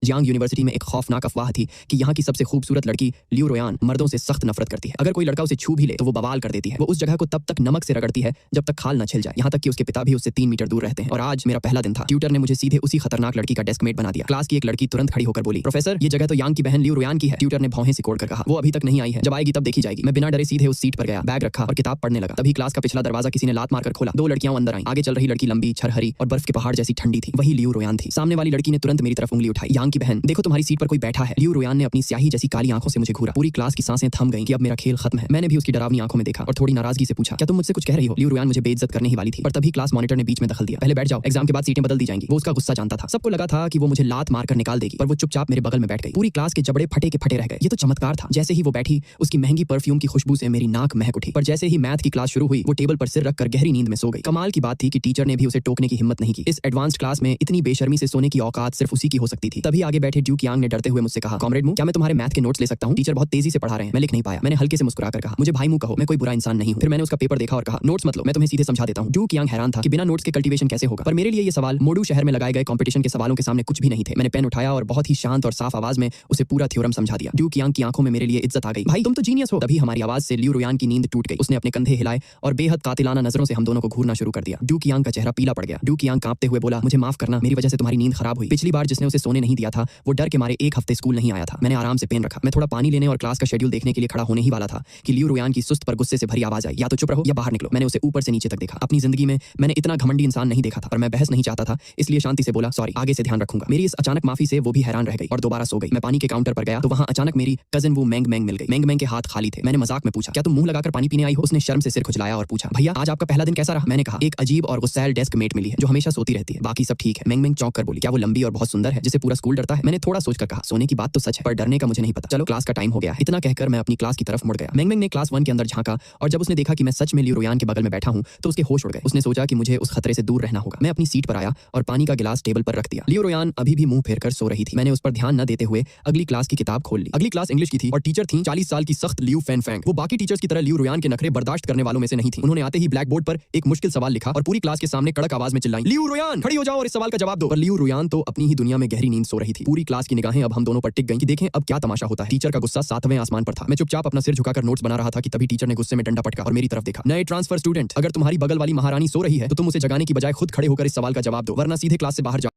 Jiang university में एक खौफनाक अफवाह थी कि यहाँ की सबसे खूबसूरत लड़की लियू रोयान मर्दों से सख्त नफरत करती है। अगर कोई लड़का उसे छू भी ले तो वो बवाल कर देती है। वो उस जगह को तब तक नमक से रगड़ती है जब तक खाल न छिल जाए। यहाँ तक कि उसके पिता भी उससे 3 मीटर दूर रहते हैं। और आज मेरा पहला दिन था। ट्यूटर ने मुझे सीधे उसी खतरनाक लड़की का डेस्कमेट बना दिया। क्लास की एक लड़की तुरंत खड़ी होकर बोली, प्रोफेसर ये जगह तो यांग की बहन लियू रोयान की है। ट्यूटर ने भौहें सिकोड़ कर कहा, वो अभी तक नहीं आई है, जब आएगी तब देखी जाएगी। मैं बिना डरे सीधे उस सीट पर गया, बैग रखा और किताब पढ़ने लगा। तभी क्लास का पिछला दरवाजा किसी ने लात मारकर खोला। 2 लड़कियां अंदर आई। आगे चल रही लड़की लंबी, छरहरी और बर्फ के पहाड़ जैसी ठंडी थी। वही लियू रोयान थी। सामने वाली लड़की ने तुरंत मेरी तरफ उंगली उठाई। यांग की बहन, देखो तुम्हारी सीट पर कोई बैठा है। लियू रोयान ने अपनी स्याही जैसी काली आंखों से मुझे घूरा। पूरी क्लास की सांसें थम गईं कि अब मेरा खेल खत्म है। मैंने भी उसकी डरावनी आंखों में देखा और थोड़ी नाराजगी से पूछा, क्या तुम मुझसे कुछ कह रही हो? लियू रोयान मुझे बेइज्जत करने ही वाली थी, पर तभी क्लास मॉनिटर ने बीच में दखल दिया। पहले बैठ जाओ, एग्जाम के बाद सीटें बदल दी जाएंगी। वो उसका गुस्सा जानता था। सबको लगा था कि वो मुझे लात मारकर निकाल देगी, पर वो चुपचाप मेरे बगल में बैठ गई। पूरी क्लास के जबड़े फटे के फटे रह गए। ये तो चमत्कार था। जैसे ही वो बैठी, उसकी महंगी परफ्यूम की खुशबू से मेरी नाक महक उठी। पर जैसे ही मैथ की क्लास शुरू हुई, वो टेबल पर सिर रखकर गहरी नींद में सो गई। कमाल की बात थी कि टीचर ने भी उसे टोकने की हिम्मत नहीं की। इस एडवांस्ड क्लास में इतनी बेशर्मी से सोने की औकात सिर्फ उसी की हो सकती थी। तभी आगे बैठे ड्यूक यांग ने डरते हुए मुझसे कहा, कॉमरेड मू, क्या मैं तुम्हारे मैथ के नोट्स ले सकता हूँ? टीचर बहुत तेजी से पढ़ा रहे हैं, मैं लिख नहीं पाया। मैंने हल्के से मुस्कुराकर कहा, मुझे भाई मू कहो, मैं कोई बुरा इंसान नहीं हूँ। फिर मैंने उसका पेपर देखा और कहा, नोट्स मत लो, मैं तुम्हें सीधे समझा देता हूँ। ड्यूक यांग हैरान था कि बिना नोट्स के कल्टीवेशन कैसे होगा। पर मेरे लिए ये सवाल मोडू शहर में लगाए गए कंपटीशन के सवालों के सामने कुछ भी नहीं थे। मैंने पेन उठाया और बहुत ही शांत और साफ आवाज में उसे पूरा थ्योरम समझा दिया। ड्यूक यांग की आंखों में मेरे लिए इज्जत आ गई। भाई तुम तो जीनियस हो। तभी हमारी आवाज से लियू रोयान की नींद टूट गई। उसने अपने कंधे हिलाए और बेहद कातिलाना नजरों से हम दोनों को घूरना शुरू कर दिया। ड्यूक यांग का चेहरा पीला पड़ गया। ड्यूक यांग कांपते हुए बोला, मुझे माफ करना, मेरी वजह से तुम्हारी नींद खराब हुई। पिछली बार जिसने उसे सोने नहीं दिया था वो डर के मारे 1 हफ्ते स्कूल नहीं आया था। मैंने आराम से पेन रखा। मैं थोड़ा पानी लेने और क्लास का शेड्यूल देखने के लिए खड़ा होने ही वाला था कि लियू रोयान की सुस्त पर गुस्से से भरी आवाज आई, या तो चुप रहो या बाहर निकलो। मैंने उसे ऊपर से नीचे तक देखा। अपनी जिंदगी में मैंने इतना घमंडी इंसान नहीं देखा था, पर मैं बहस नहीं चाहता था, इसलिए शांति से बोला, सॉरी, आगे से ध्यान रखूंगा। मेरी इस अचानक माफी से वो भी हैरान रह गई और दोबारा सो गई। मैं पानी के काउंटर पर गया तो वहां अचानक मेरी कजिन वो मैंग मैंग मिल गई। मैंग मैंग के हाथ खाली थे। मैंने मजाक में पूछा, क्या तुम मुंह लगाकर पानी पीने आई हो? उसने शर्म से सिर खुजलाया और पूछा, भैया आज आपका पहला दिन कैसा रहा? मैंने कहा, एक अजीब और गुस्सैल डेस्क मेट मिली है जो हमेशा सोती रहती है, बाकी सब ठीक है। मैंग मैंग चौंक कर बोली, क्या वो लंबी और बहुत सुंदर है जिसे पूरा स्कूल डरता है? मैंने थोड़ा सोचकर कहा, सोने की बात तो सच है, पर डरने का मुझे नहीं पता। चलो क्लास का टाइम हो गया। इतना कहकर मैं अपनी क्लास की तरफ मुड़ गया। मैंग मैंग ने क्लास 1 के अंदर झांका और जब उसने देखा कि मैं सच में लियू रोयान के बगल में बैठा हूं तो उसके होश उड़ गए। उसने सोचा कि मुझे उस खतरे से दूर रहना होगा। मैं अपनी सीट पर आया और पानी का गिलास टेबल पर रख दिया। लियू रोयान अभी भी मुंह फेरकर सो रही थी। मैंने उस पर ध्यान न देते हुए अगली क्लास की किताब खोल ली। अगली क्लास इंग्लिश की थी और टीचर थी 40 साल की सख्त लियू फैन फैंग। वो बाकी टीचर्स की तरह लियू रोयान के नखरे बर्दाश्त करने वालों में से नहीं थी। उन्होंने आते ही ब्लैक बोर्ड पर एक मुश्किल सवाल लिखा और पूरी क्लास के सामने कड़क आवाज में चिल्लाई, लियू रोयान खड़ी हो जाओ और इस सवाल का जवाब दो। पर लियू रोयान तो अपनी ही दुनिया में गहरी नींद सो रही थी। पूरी क्लास की निगाहें अब हम दोनों पर टिक गईं कि देखें अब क्या तमाशा होता है। टीचर का गुस्सा 7वें आसमान पर था। मैं चुपचाप अपना सिर झुकाकर नोट्स बना रहा था कि तभी टीचर ने गुस्से में डंडा पटका और मेरी तरफ देखा। नए ट्रांसफर स्टूडेंट, अगर तुम्हारी बगल वाली महारानी सो रही है तो तुम उसे जगाने की बजाय खुद खड़े होकर इस सवाल का जवाब दो, वरना सीधे क्लास से बाहर जाओ।